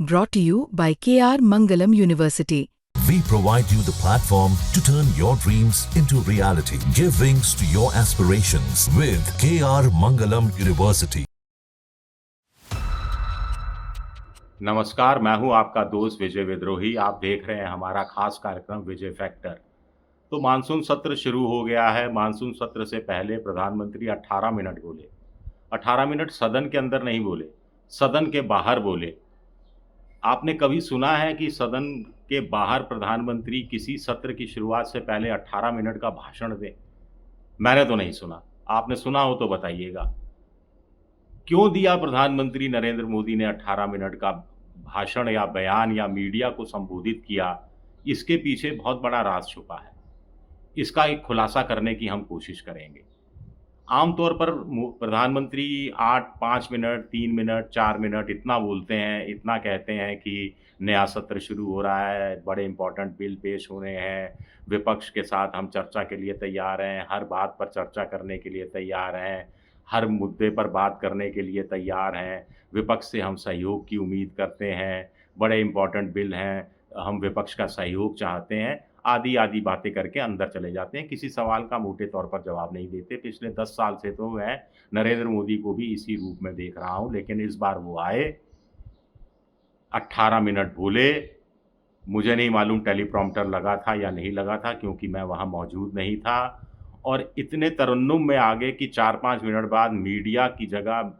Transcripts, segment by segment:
brought to you by KR Mangalam University. We provide you the platform to turn your dreams into reality. Give wings to your aspirations with KR Mangalam University. नमस्कार, मैं हूं आपका दोस्त विजय विद्रोही। आप देख रहे हैं हमारा खास कार्यक्रम विजय फैक्टर। तो मानसून सत्र शुरू हो गया है। मानसून सत्र से पहले प्रधानमंत्री 18 मिनट बोले। 18 मिनट सदन के अंदर नहीं बोले, सदन के बाहर बोले। आपने कभी सुना है कि सदन के बाहर प्रधानमंत्री किसी सत्र की शुरुआत से पहले 18 मिनट का भाषण दें? मैंने तो नहीं सुना। आपने सुना हो तो बताइएगा। क्यों दिया प्रधानमंत्री नरेंद्र मोदी ने 18 मिनट का भाषण या बयान या मीडिया को संबोधित किया? इसके पीछे बहुत बड़ा राज छुपा है। इसका एक खुलासा करने की हम कोशिश करेंगे। आमतौर पर प्रधानमंत्री 5 मिनट, 3 मिनट, 4 मिनट इतना बोलते हैं, इतना कहते हैं कि नया सत्र शुरू हो रहा है, बड़े इम्पोर्टेंट बिल पेश हो रहे हैं, विपक्ष के साथ हम चर्चा के लिए तैयार हैं, हर बात पर चर्चा करने के लिए तैयार हैं, हर मुद्दे पर बात करने के लिए तैयार हैं, विपक्ष से हम सहयोग की उम्मीद करते हैं, बड़े इम्पोर्टेंट बिल हैं, हम विपक्ष का सहयोग चाहते हैं, आदि आदि बातें करके अंदर चले जाते हैं। किसी सवाल का मोटे तौर पर जवाब नहीं देते। पिछले 10 साल से तो मैं नरेंद्र मोदी को भी इसी रूप में देख रहा हूं, लेकिन इस बार वो आए, 18 मिनट बोले। मुझे नहीं मालूम टेलीप्रॉम्प्टर लगा था या नहीं लगा था, क्योंकि मैं वहां मौजूद नहीं था। और इतने तरन्नुम में आ गए कि 4-5 मिनट बाद मीडिया की जगह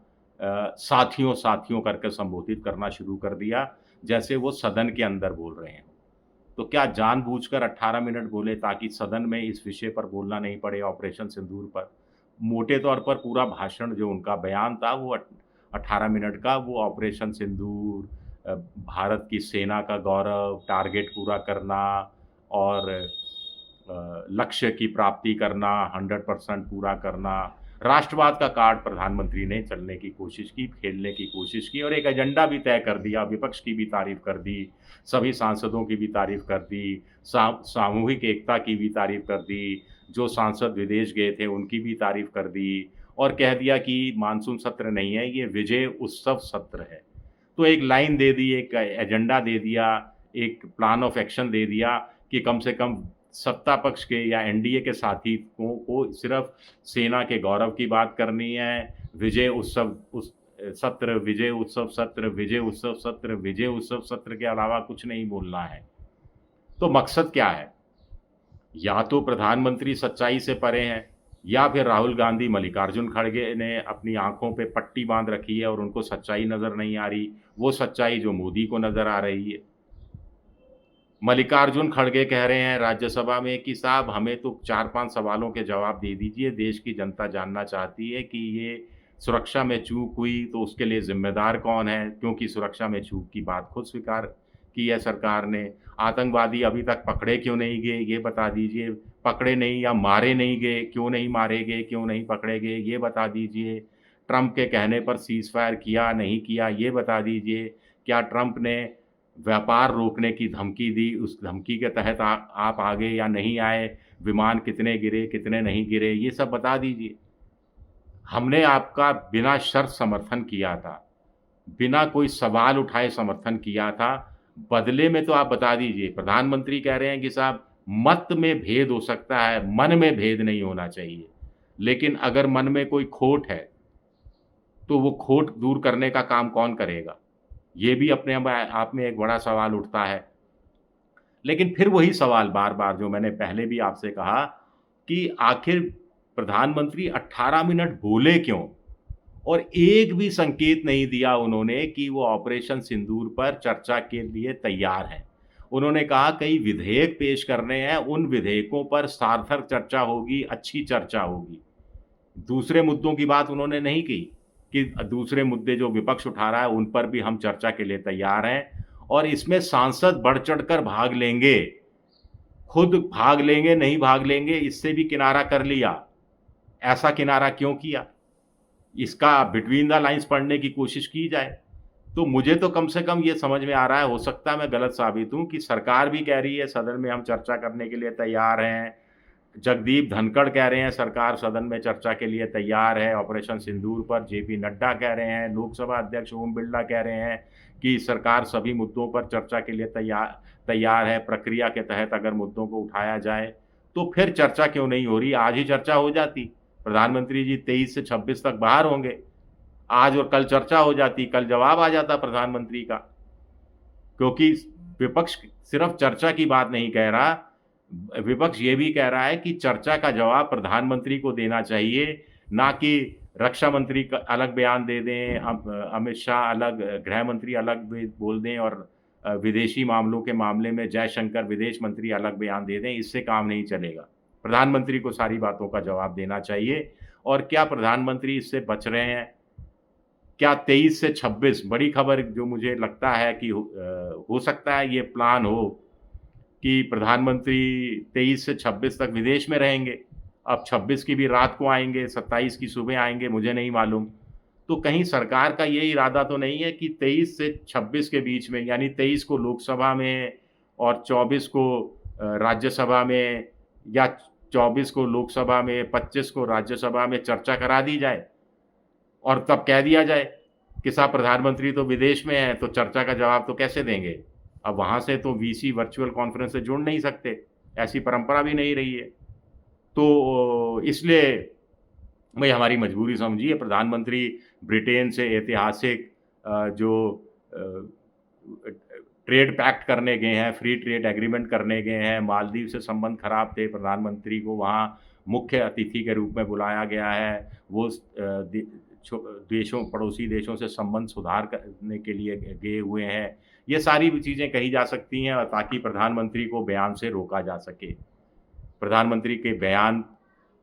साथियों साथियों करके संबोधित करना शुरू कर दिया, जैसे वो सदन के अंदर बोल रहे हैं। तो क्या जानबूझकर 18 मिनट बोले ताकि सदन में इस विषय पर बोलना नहीं पड़े, ऑपरेशन सिंदूर पर? मोटे तौर पर पूरा भाषण जो उनका बयान था वो 18 मिनट का, वो ऑपरेशन सिंदूर, भारत की सेना का गौरव, टारगेट पूरा करना और लक्ष्य की प्राप्ति करना, 100% पूरा करना, राष्ट्रवाद का कार्ड प्रधानमंत्री ने चलने की कोशिश की, खेलने की कोशिश की और एक एजेंडा भी तय कर दिया। विपक्ष की भी तारीफ कर दी, सभी सांसदों की भी तारीफ कर दी, सामूहिक एकता की भी तारीफ कर दी, जो सांसद विदेश गए थे उनकी भी तारीफ कर दी और कह दिया कि मानसून सत्र नहीं है, ये विजय उत्सव सत्र है। तो एक लाइन दे दी, एक एजेंडा दे दिया, एक प्लान ऑफ एक्शन दे दिया कि कम से कम सत्ता पक्ष के या एनडीए के साथी को सिर्फ सेना के गौरव की बात करनी है, विजय उत्सव सत्र, विजय उत्सव सत्र, विजय उत्सव सत्र, विजय उत्सव सत्र के अलावा कुछ नहीं बोलना है। तो मकसद क्या है? या तो प्रधानमंत्री सच्चाई से परे हैं, या फिर राहुल गांधी, मल्लिकार्जुन खड़गे ने अपनी आंखों पे पट्टी बांध रखी है और उनको सच्चाई नज़र नहीं आ रही, वो सच्चाई जो मोदी को नज़र आ रही है। मल्लिकार्जुन खड़गे कह रहे हैं राज्यसभा में कि साहब हमें तो 4-5 सवालों के जवाब दे दीजिए, देश की जनता जानना चाहती है कि ये सुरक्षा में चूक हुई तो उसके लिए ज़िम्मेदार कौन है, क्योंकि सुरक्षा में चूक की बात खुद स्वीकार की है सरकार ने। आतंकवादी अभी तक पकड़े क्यों नहीं गए, ये बता दीजिए। पकड़े नहीं या मारे नहीं गए, क्यों नहीं मारे गए, क्यों नहीं पकड़े गए, ये बता दीजिए। ट्रंप के कहने पर सीज़फायर किया नहीं किया, ये बता दीजिए। क्या ट्रंप ने व्यापार रोकने की धमकी दी, उस धमकी के तहत आप आ गए या नहीं आए, विमान कितने गिरे, कितने नहीं गिरे, ये सब बता दीजिए। हमने आपका बिना शर्त समर्थन किया था, बिना कोई सवाल उठाए समर्थन किया था, बदले में तो आप बता दीजिए। प्रधानमंत्री कह रहे हैं कि साहब मत में भेद हो सकता है, मन में भेद नहीं होना चाहिए। लेकिन अगर मन में कोई खोट है तो वो खोट दूर करने का काम कौन करेगा? ये भी अपने आप में एक बड़ा सवाल उठता है। लेकिन फिर वही सवाल बार-बार जो मैंने पहले भी आपसे कहा कि आखिर प्रधानमंत्री 18 मिनट बोले क्यों? और एक भी संकेत नहीं दिया उन्होंने कि वो ऑपरेशन सिंदूर पर चर्चा के लिए तैयार हैं। उन्होंने कहा कई विधेयक पेश करने हैं, उन विधेयकों पर सार्थक चर्चा होगी, अच्छी चर्चा होगी। दूसरे मुद्दों की बात उन्होंने नहीं की कि दूसरे मुद्दे जो विपक्ष उठा रहा है उन पर भी हम चर्चा के लिए तैयार हैं और इसमें सांसद बढ़ चढ़कर भाग लेंगे, खुद भाग लेंगे, नहीं भाग लेंगे इससे भी किनारा कर लिया। ऐसा किनारा क्यों किया? इसका बिटवीन द लाइन्स पढ़ने की कोशिश की जाए। तो मुझे तो कम से कम ये समझ में आ रहा है, हो सकता है मैं गलत साबित हूँ, कि सरकार भी कह रही है सदन में हम चर्चा करने के लिए तैयार हैं। जगदीप धनखड़ कह रहे हैं सरकार सदन में चर्चा के लिए तैयार है ऑपरेशन सिंदूर पर। जेपी नड्डा कह रहे हैं, लोकसभा अध्यक्ष ओम बिरला कह रहे हैं कि सरकार सभी मुद्दों पर चर्चा के लिए तैयार है, प्रक्रिया के तहत अगर मुद्दों को उठाया जाए, तो फिर चर्चा क्यों नहीं हो रही? आज ही चर्चा हो जाती। प्रधानमंत्री जी 23 से 26 तक बाहर होंगे। आज और कल चर्चा हो जाती, कल जवाब आ जाता प्रधानमंत्री का। क्योंकि विपक्ष सिर्फ चर्चा की बात नहीं कह रहा, विपक्ष ये भी कह रहा है कि चर्चा का जवाब प्रधानमंत्री को देना चाहिए, ना कि रक्षा मंत्री का अलग बयान दे दें, अमित शाह अलग, गृह मंत्री अलग बोल दें और विदेशी मामलों के मामले में जयशंकर विदेश मंत्री अलग बयान दे दें, इससे काम नहीं चलेगा। प्रधानमंत्री को सारी बातों का जवाब देना चाहिए। और क्या प्रधानमंत्री इससे बच रहे हैं? क्या 23 से 26 बड़ी खबर जो मुझे लगता है कि हो सकता है ये प्लान हो कि प्रधानमंत्री 23 से 26 तक विदेश में रहेंगे। अब 26 की भी रात को आएँगे, 27 की सुबह आएँगे, मुझे नहीं मालूम। तो कहीं सरकार का ये इरादा तो नहीं है कि 23 से 26 के बीच में, यानी 23 को लोकसभा में और 24 को राज्यसभा में, या 24 को लोकसभा में, 25 को राज्यसभा में चर्चा करा दी जाए और तब कह दिया जाए कि साहब प्रधानमंत्री तो विदेश में हैं, तो चर्चा का जवाब तो कैसे देंगे? अब वहाँ से तो वीसी वर्चुअल कॉन्फ्रेंस से जुड़ नहीं सकते, ऐसी परंपरा भी नहीं रही है। तो इसलिए भाई हमारी मजबूरी समझिए, प्रधानमंत्री ब्रिटेन से ऐतिहासिक जो ट्रेड पैक्ट करने गए हैं, फ्री ट्रेड एग्रीमेंट करने गए हैं, मालदीव से संबंध खराब थे, प्रधानमंत्री को वहाँ मुख्य अतिथि के रूप में बुलाया गया है। वो देशों, पड़ोसी देशों से संबंध सुधार करने के लिए गए हुए हैं। ये सारी भी चीज़ें कही जा सकती हैं ताकि प्रधानमंत्री को बयान से रोका जा सके।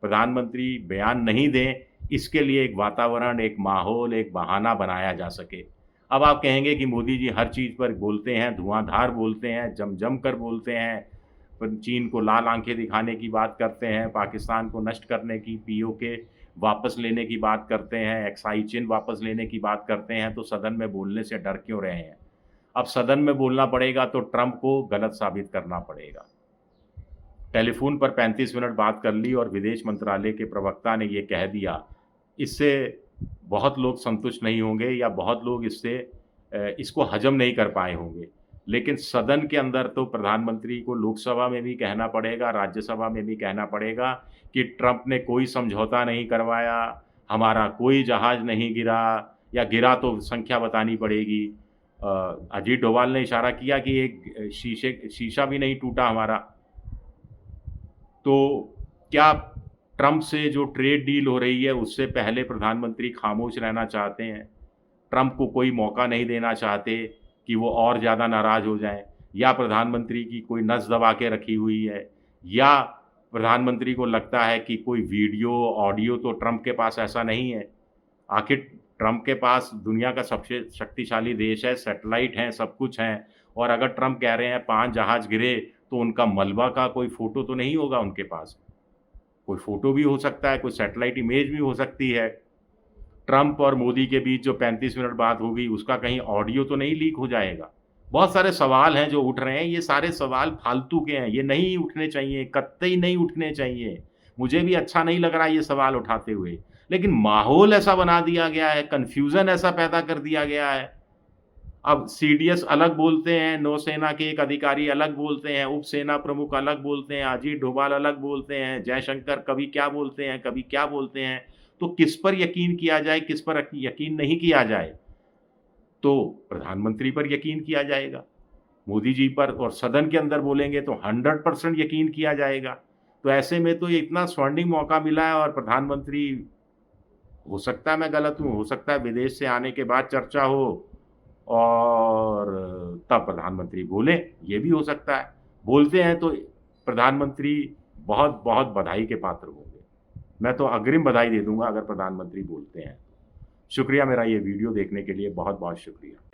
प्रधानमंत्री बयान नहीं दें, इसके लिए एक वातावरण, एक माहौल, एक बहाना बनाया जा सके। अब आप कहेंगे कि मोदी जी हर चीज़ पर बोलते हैं, धुआंधार बोलते हैं, जम कर बोलते हैं, पर चीन को लाल आंखें दिखाने की बात करते हैं, पाकिस्तान को नष्ट करने की, पीओके वापस लेने की बात करते हैं, एक्साई चिन्ह वापस लेने की बात करते हैं, तो सदन में बोलने से डर क्यों रहे हैं? अब सदन में बोलना पड़ेगा तो ट्रंप को गलत साबित करना पड़ेगा। टेलीफोन पर 35 मिनट बात कर ली और विदेश मंत्रालय के प्रवक्ता ने ये कह दिया, इससे बहुत लोग संतुष्ट नहीं होंगे या बहुत लोग इसको हजम नहीं कर पाए होंगे। लेकिन सदन के अंदर तो प्रधानमंत्री को लोकसभा में भी कहना पड़ेगा, राज्यसभा में भी कहना पड़ेगा कि ट्रंप ने कोई समझौता नहीं करवाया, हमारा कोई जहाज़ नहीं गिरा, या गिरा तो संख्या बतानी पड़ेगी। अजीत डोभाल ने इशारा किया कि एक शीशा भी नहीं टूटा हमारा। तो क्या ट्रंप से जो ट्रेड डील हो रही है उससे पहले प्रधानमंत्री खामोश रहना चाहते हैं? ट्रंप को कोई मौका नहीं देना चाहते कि वो और ज़्यादा नाराज़ हो जाएं? या प्रधानमंत्री की कोई नस दबा के रखी हुई है? या प्रधानमंत्री को लगता है कि कोई वीडियो, ऑडियो तो ट्रंप के पास ऐसा नहीं है? आखिर ट्रंप के पास दुनिया का सबसे शक्तिशाली देश है, सैटेलाइट हैं, सब कुछ हैं, और अगर ट्रंप कह रहे हैं 5 जहाज़ गिरे, तो उनका मलबा का कोई फ़ोटो तो नहीं होगा उनके पास। कोई फ़ोटो भी हो सकता है, कोई सैटेलाइट इमेज भी हो सकती है। ट्रंप और मोदी के बीच जो 35 मिनट बात होगी, उसका कहीं ऑडियो तो नहीं लीक हो जाएगा? बहुत सारे सवाल हैं जो उठ रहे हैं, ये सारे सवाल फालतू के हैं, ये नहीं उठने चाहिए, कतई नहीं उठने चाहिए। मुझे भी अच्छा नहीं लग रहा है ये सवाल उठाते हुए, लेकिन माहौल ऐसा बना दिया गया है, कन्फ्यूज़न ऐसा पैदा कर दिया गया है। अब सीडीएस अलग बोलते हैं, नौसेना के एक अधिकारी अलग बोलते हैं, उप सेना प्रमुख अलग बोलते हैं, अजीत डोभाल अलग बोलते हैं, जयशंकर कभी क्या बोलते हैं, कभी क्या बोलते हैं। तो किस पर यकीन किया जाए, किस पर यकीन नहीं किया जाए? तो प्रधानमंत्री पर यकीन किया जाएगा, मोदी जी पर, और सदन के अंदर बोलेंगे तो 100% यकीन किया जाएगा। तो ऐसे में तो ये इतना स्वर्णिम मौका मिला है, और प्रधानमंत्री, हो सकता है मैं गलत हूँ, हो सकता है विदेश से आने के बाद चर्चा हो और तब प्रधानमंत्री बोले, ये भी हो सकता है। बोलते हैं तो प्रधानमंत्री बहुत बहुत बधाई के पात्र होंगे। मैं तो अग्रिम बधाई दे दूंगा अगर प्रधानमंत्री बोलते हैं। शुक्रिया, मेरा ये वीडियो देखने के लिए बहुत बहुत शुक्रिया।